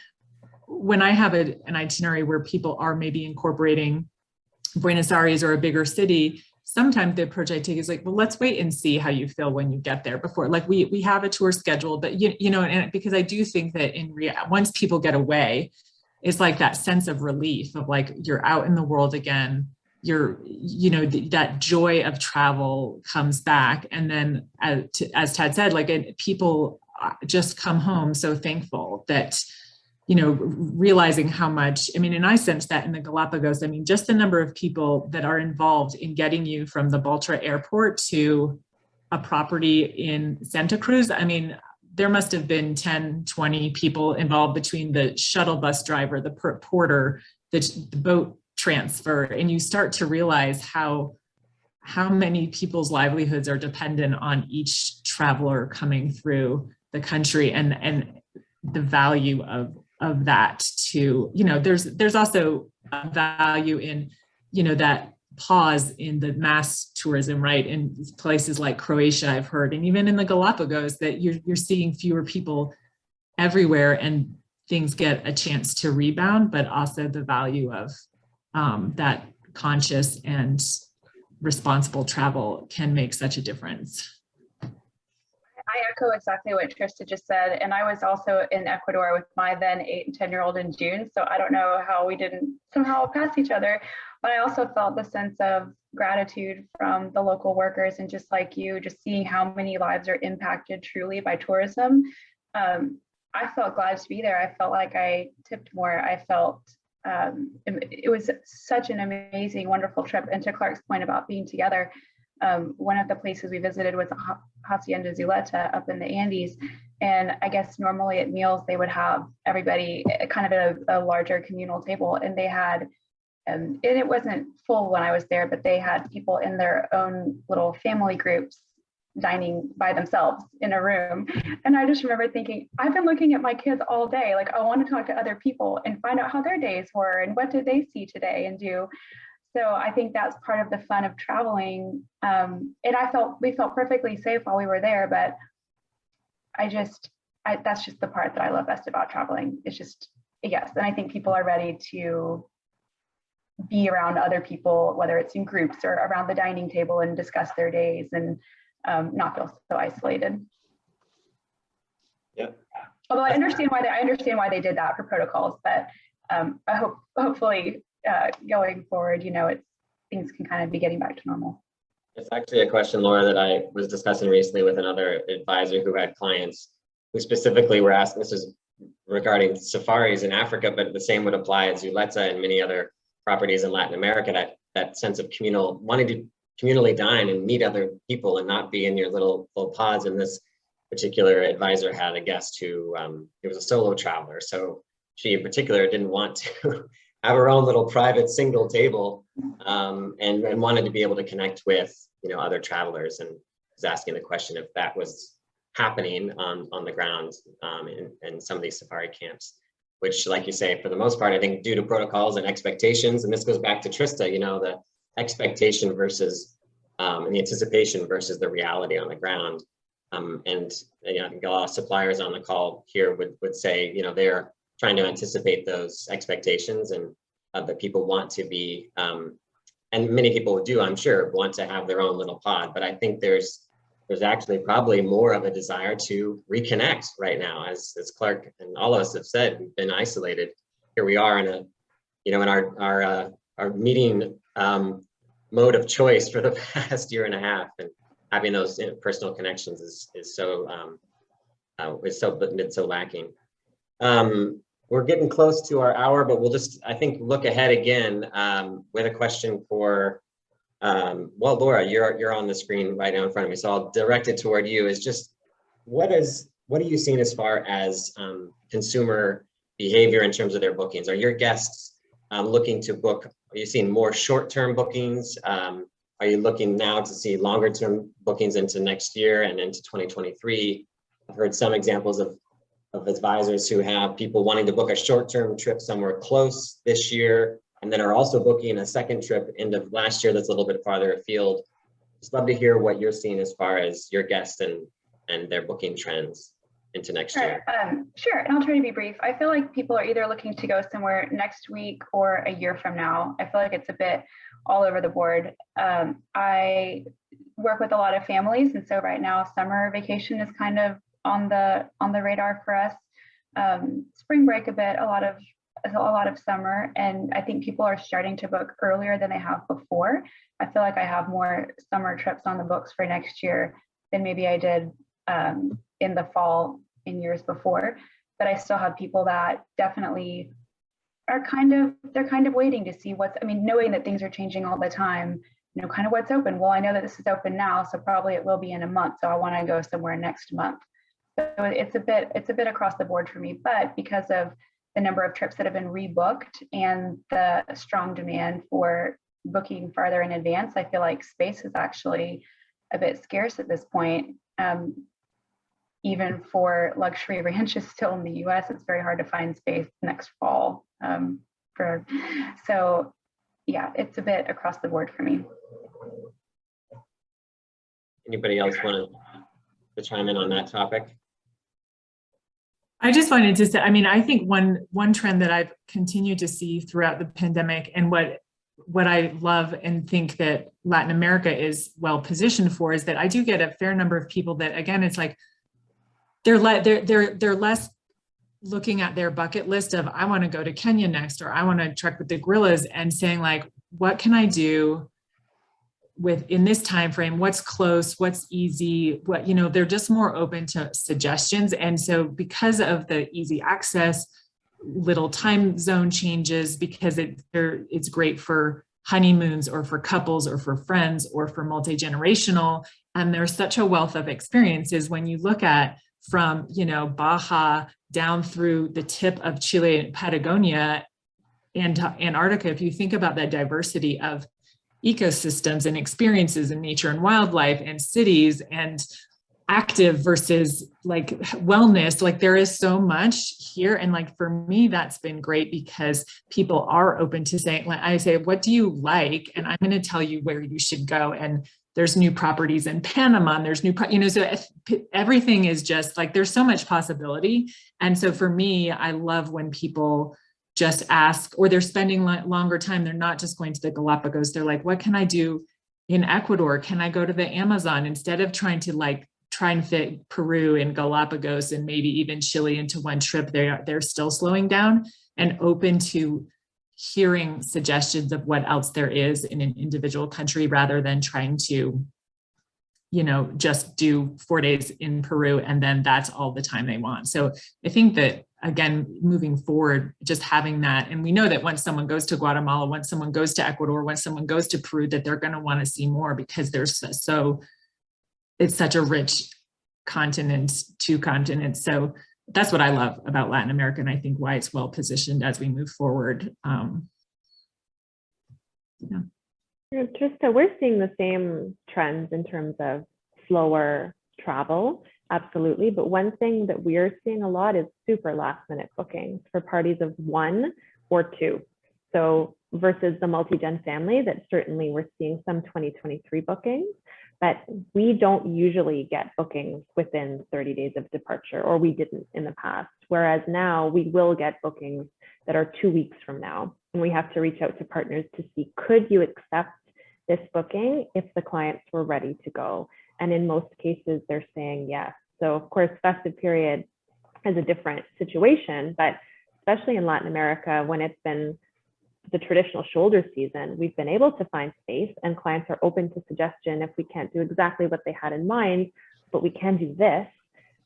S7: when I have an itinerary where people are maybe incorporating Buenos Aires or a bigger city, sometimes the approach I take is like, well, let's wait and see how you feel when you get there before, like we have a tour scheduled, but and because I do think that once people get away, it's like that sense of relief of like, you're out in the world again, that joy of travel comes back. And then as Tad said, like people just come home so thankful that, realizing how much, and I sense that in the Galapagos, just the number of people that are involved in getting you from the Baltra airport to a property in Santa Cruz. There must have been 10, 20 people involved between the shuttle bus driver, the porter, the boat transfer. And you start to realize how many people's livelihoods are dependent on each traveler coming through the country and the value of that too. There's also a value in, that pause in the mass tourism, right? In places like Croatia, I've heard, and even in the Galapagos, that you're seeing fewer people everywhere and things get a chance to rebound, but also the value of that conscious and responsible travel can make such a difference.
S6: I echo exactly what Trista just said. And I was also in Ecuador with my then 8 and 10-year-old in June. So I don't know how we didn't somehow pass each other, but I also felt the sense of gratitude from the local workers and just like you, just seeing how many lives are impacted truly by tourism. I felt glad to be there. I felt like I tipped more. I felt it was such an amazing, wonderful trip. And to Clark's point about being together, one of the places we visited was Hacienda Zuleta up in the Andes. And I guess normally at meals, they would have everybody kind of at a larger communal table. And they had, and it wasn't full when I was there, but they had people in their own little family groups dining by themselves in a room. And I just remember thinking, I've been looking at my kids all day. Like, I want to talk to other people and find out how their days were and what did they see today and do. So I think that's part of the fun of traveling. And we felt perfectly safe while we were there, but that's just the part that I love best about traveling. It's just, yes. And I think people are ready to be around other people, whether it's in groups or around the dining table, and discuss their days and not feel so isolated.
S2: Yeah.
S6: Although I understand why they did that for protocols, but I hopefully going forward, things can kind of be getting back to normal.
S2: It's actually a question, Laura, that I was discussing recently with another advisor who had clients who specifically were asking, this is regarding safaris in Africa, but the same would apply at Zuleta and many other properties in Latin America, that sense of wanting to communally dine and meet other people and not be in your little pods. And this particular advisor had a guest who it was a solo traveler. So she in particular didn't want to have her own little private single table and wanted to be able to connect with, other travelers, and was asking the question if that was happening on the ground in some of these safari camps, which, like you say, for the most part, I think due to protocols and expectations, and this goes back to Trista, the expectation versus and the anticipation versus the reality on the ground. And I think a lot of suppliers on the call here would say, they're trying to anticipate those expectations, and that people want to be, and many people do, I'm sure, want to have their own little pod. But I think there's actually probably more of a desire to reconnect right now, as Clark and all of us have said. We've been isolated. Here we are in our meeting mode of choice for the past year and a half, and having those personal connections is so lacking. We're getting close to our hour, but we'll just, I think, look ahead again with a question for, well, Laura, you're on the screen right now in front of me, so I'll direct it toward you. Is just, what are you seeing as far as consumer behavior in terms of their bookings? Are your guests looking to book? Are you seeing more short-term bookings? Are you looking now to see longer-term bookings into next year and into 2023? I've heard some examples of advisors who have people wanting to book a short-term trip somewhere close this year, and then are also booking a second trip end of last year that's a little bit farther afield. Just love to hear what you're seeing as far as your guests and their booking trends into next year.
S6: Sure, and I'll try to be brief. I feel like people are either looking to go somewhere next week or a year from now. I feel like it's a bit all over the board. I work with a lot of families, and so right now summer vacation is kind of on the radar for us. Spring break a bit, a lot of summer, and I think people are starting to book earlier than they have before. I feel like I have more summer trips on the books for next year than maybe I did in the fall in years before, but I still have people that definitely are kind of waiting to see knowing that things are changing all the time, kind of what's open. Well, I know that this is open now, so probably it will be in a month, so I want to go somewhere next month. So it's a bit across the board for me, but because of the number of trips that have been rebooked and the strong demand for booking farther in advance, I feel like space is actually a bit scarce at this point. Even for luxury ranches still in the US, it's very hard to find space next fall. So yeah, it's a bit across the board for me.
S2: Anybody else want to chime in on that topic?
S7: I just wanted to say, I think one trend that I've continued to see throughout the pandemic, and what I love and think that Latin America is well positioned for, is that I do get a fair number of people that, again, it's like they're less looking at their bucket list of, I want to go to Kenya next, or I want to trek with the gorillas, and saying like, what can I do in this time frame? What's close? What's easy? They're just more open to suggestions. And so because of the easy access, little time zone changes, because it's great for honeymoons or for couples or for friends or for multi-generational. And there's such a wealth of experiences when you look at from, Baja down through the tip of Chile and Patagonia and Antarctica. If you think about that diversity of ecosystems and experiences in nature and wildlife and cities, and active versus like wellness. Like there is so much here. And like, for me, that's been great because people are open to saying, like, I say, what do you like? And I'm going to tell you where you should go. And there's new properties in Panama, and there's new, so everything is just like, there's so much possibility. And so for me, I love when people just ask, or they're spending longer time. They're not just going to the Galapagos. They're like, what can I do in Ecuador? Can I go to the Amazon? Instead of trying to like try and fit Peru and Galapagos and maybe even Chile into one trip, they're still slowing down and open to hearing suggestions of what else there is in an individual country, rather than trying to, just do 4 days in Peru and then that's all the time they want. So I think that, again, moving forward, just having that, and we know that once someone goes to Guatemala, once someone goes to Ecuador, once someone goes to Peru, that they're going to want to see more, because it's such a rich continent, two continents. So that's what I love about Latin America, and I think why it's well positioned as we move forward.
S3: Trista, we're seeing the same trends in terms of slower travel, absolutely. But one thing that we're seeing a lot is super last minute bookings for parties of 1 or 2. So versus the multi-gen family, that certainly we're seeing some 2023 bookings, but we don't usually get bookings within 30 days of departure, or we didn't in the past. Whereas now we will get bookings that are 2 weeks from now. And we have to reach out to partners to see, could you accept this booking if the clients were ready to go? And in most cases, they're saying yes. So of course, festive period is a different situation, but especially in Latin America, when it's been the traditional shoulder season, we've been able to find space, and clients are open to suggestion. If we can't do exactly what they had in mind, but we can do this,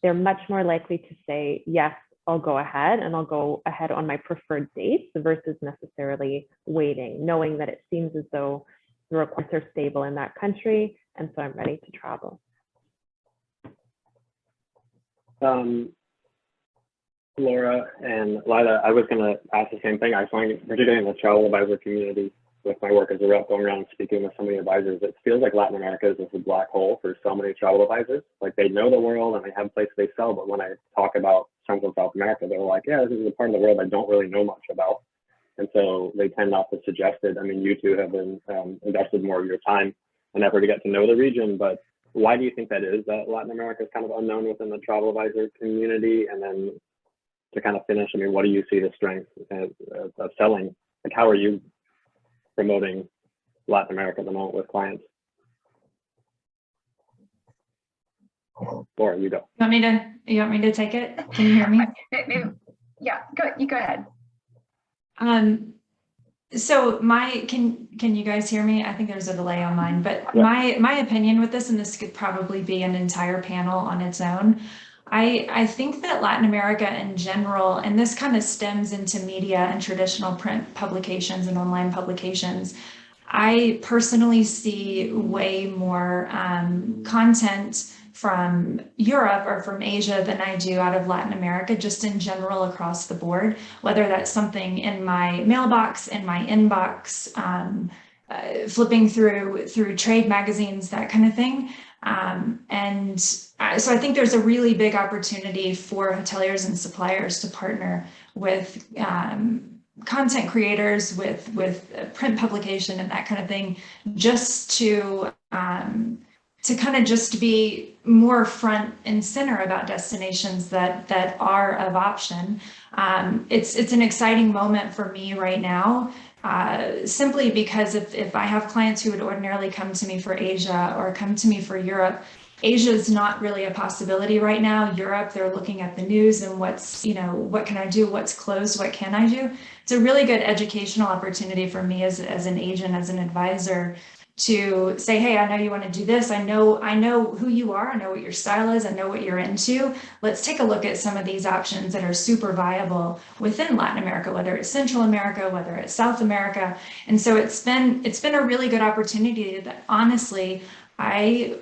S3: they're much more likely to say, yes, I'll go ahead, and I'll go ahead on my preferred dates, versus necessarily waiting, knowing that it seems as though the requests are stable in that country, and so I'm ready to travel.
S4: Laura and Lila, I was going to ask the same thing. I find, particularly in the travel advisor community, with my work as a rep, going around and speaking with so many advisors, it feels like Latin America is just a black hole for so many travel advisors. Like, they know the world and they have places they sell, but when I talk about Central South America, they're like, yeah, this is a part of the world I don't really know much about. And so they tend not to suggest it. I mean, you two have been invested more of your time and effort to get to know the region, but why do you think that is, that Latin America is kind of unknown within the travel advisor community? And then to kind of finish, I mean, what do you see the strength of selling? Like, how are you promoting Latin America at the moment with clients? Laura, you go.
S5: You want me to take it? Can you hear me?
S6: Yeah, you go ahead.
S5: So can you guys hear me? I think there's a delay on mine, but
S4: yeah.
S5: my opinion with this, and this could probably be an entire panel on its own, I think that Latin America in general, and this kind of stems into media and traditional print publications and online publications, I personally see way more content from Europe or from Asia than I do out of Latin America, just in general across the board, whether that's something in my mailbox, in my inbox, flipping through trade magazines, that kind of thing. So I think there's a really big opportunity for hoteliers and suppliers to partner with content creators, with print publication and that kind of thing, just to kind of just be more front and center about destinations that are of option. It's an exciting moment for me right now. Simply because if I have clients who would ordinarily come to me for Asia or come to me for Europe, Asia is not really a possibility right now. Europe, they're looking at the news and what's, what can I do? What's closed? What can I do? It's a really good educational opportunity for me as an agent, as an advisor, to say, hey, I know you want to do this. I know who you are. I know what your style is. I know what you're into. Let's take a look at some of these options that are super viable within Latin America, whether it's Central America, whether it's South America. And so it's been a really good opportunity that honestly, I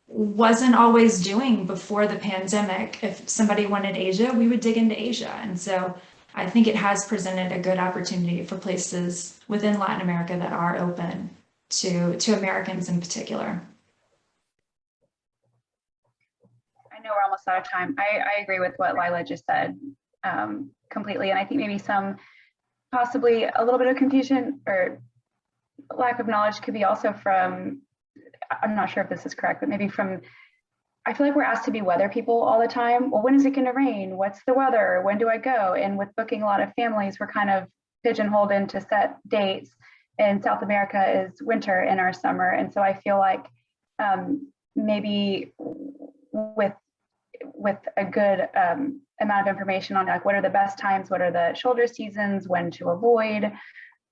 S5: wasn't always doing before the pandemic. If somebody wanted Asia, we would dig into Asia. And so I think it has presented a good opportunity for places within Latin America that are open to Americans in particular.
S6: I know we're almost out of time. I agree with what Lila just said completely. And I think maybe possibly a little bit of confusion or lack of knowledge could be also from, I'm not sure if this is correct, but maybe from, I feel like we're asked to be weather people all the time. Well, when is it going to rain? What's the weather? When do I go? And with booking a lot of families, we're kind of pigeonholed into set dates. And South America is winter and our summer. And so I feel like maybe with a good amount of information on like what are the best times, what are the shoulder seasons, when to avoid,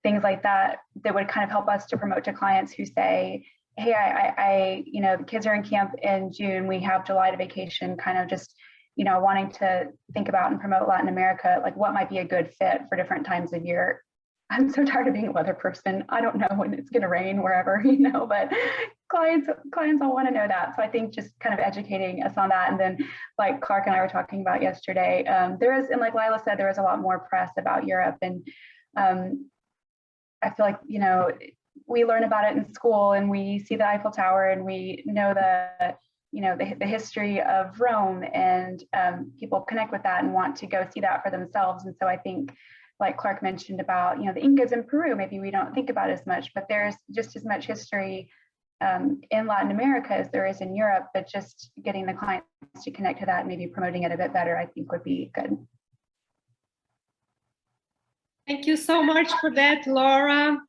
S6: things like that, that would kind of help us to promote to clients who say, hey, I the kids are in camp in June, we have July to vacation, kind of just, wanting to think about and promote Latin America, like what might be a good fit for different times of year. I'm so tired of being a weather person. I don't know when it's going to rain wherever, but clients all want to know that. So I think just kind of educating us on that. And then like Clark and I were talking about yesterday, there is, and like Lila said, there is a lot more press about Europe. And I feel like, we learn about it in school and we see the Eiffel Tower and we know the history of Rome, and people connect with that and want to go see that for themselves. And so I think, like Clark mentioned about, the Incas in Peru, maybe we don't think about as much, but there's just as much history in Latin America as there is in Europe, but just getting the clients to connect to that and maybe promoting it a bit better, I think would be good.
S1: Thank you so much for that, Laura.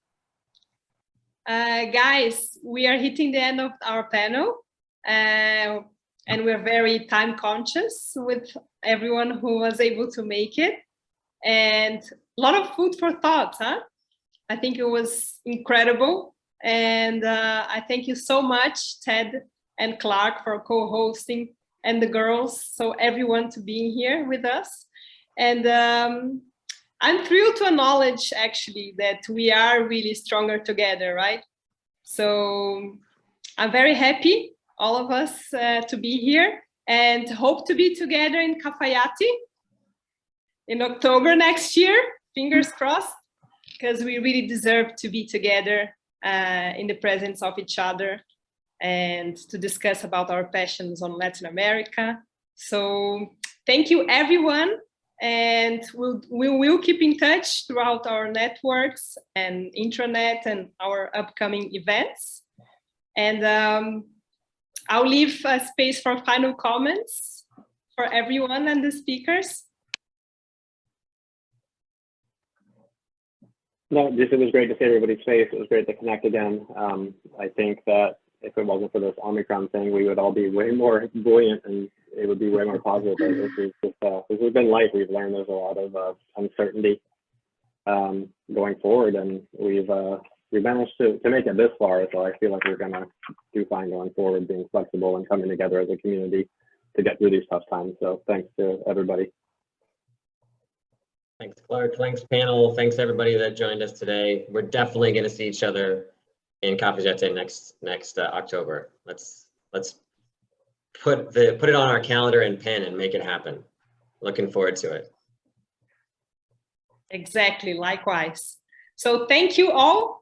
S1: Guys, we are hitting the end of our panel, and we're very time conscious with everyone who was able to make it. And a lot of food for thought, huh? I think it was incredible. And I thank you so much, Ted and Clark, for co-hosting, and the girls, so everyone to being here with us. And I'm thrilled to acknowledge actually that we are really stronger together, right? So I'm very happy, all of us, to be here, and hope to be together in Cafayate in October next year, fingers crossed, because we really deserve to be together in the presence of each other and to discuss about our passions on Latin America. So thank you, everyone. And we will keep in touch throughout our networks and intranet and our upcoming events. And I'll leave a space for final comments for everyone and the speakers.
S4: No, it was great to see everybody's face. It was great to connect again. I think that if it wasn't for this Omicron thing, we would all be way more buoyant and it would be way more positive. But this has been life. We've learned there's a lot of uncertainty going forward, and we've managed to make it this far. So I feel like we're gonna do fine going forward, being flexible and coming together as a community to get through these tough times. So thanks to everybody.
S2: Thanks, Clark. Thanks, panel. Thanks, everybody that joined us today. We're definitely going to see each other in Cafayate next October. Let's put it on our calendar and pen and make it happen. Looking forward to it.
S1: Exactly, likewise. So thank you all